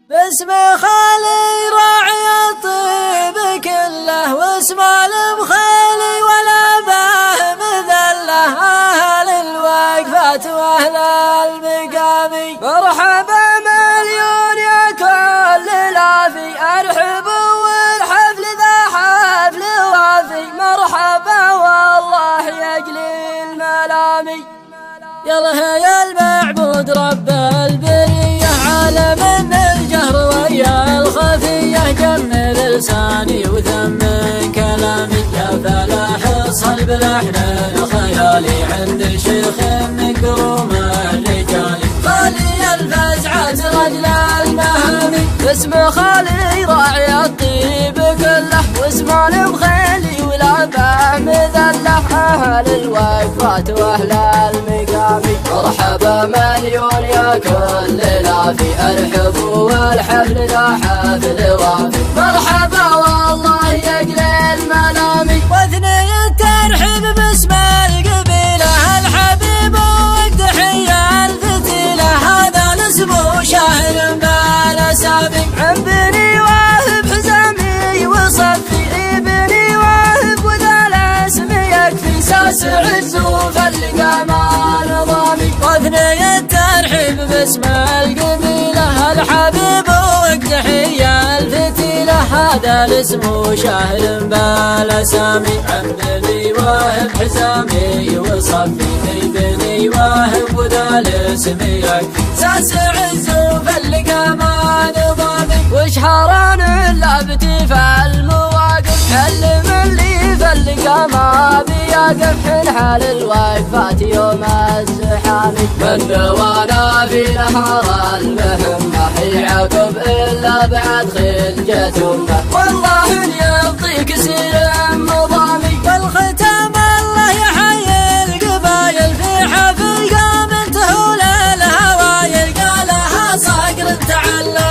باسم خالي راعي الطيب كله، واسم المخالي ولا باه مذله، أهل الوقفات وأهل المقام. مرحبا مليون يا كل لافي، أرحبوا والحفل ذا حفل وافي. مرحبا والله يجلي الملامي. يلا يا المعبود رب البرية، عالم الجهر ويا الخفية، جمل لساني وثمن كلامي. يا فلاح الصلب لحن الخيالي، عند شيخ من كروم الرجال. خالي الفزعات رجل المهامي، باسم خالي راعي الطيب كله، واسم المخيلي ولا باه مذله، أهل الوقفات وأهل المقام. مرحبا مليون يا كل لافي، أرحبوا والحفل ذا حفل وافي. مرحبا والله يجلي الملامي. واثني الترحيب باسم القبيلة، الحبيب والتحية الفتيلة، هذا الاسم شاهر بالأسامي. عبني واهب حزامي وصفي، ابني واهب وذا الاسم يكفي، ساس عز فالقمال ضامي. واثني الترحيب باسم القبيلة، الحبيب والتحية الفتيلة، هذا الاسم شاهر بالأسامي. عبني واهب حزامي وصفي، ابني واهب وذا الاسم يكفي، ساس عز فالقمال ضامي. وشهران اللابتي فالمواقف، حلم اللي فالقما بيقف، حال الوقفات يوم الزحام. من نوانا في نهار المهمة، يعقب إلا بعد خلجة أمه، والله إن يعطيك سير مضامي. والختام الله يحيي القبايل، في حفل قام تهول الهوايل، قالها صقر تعلم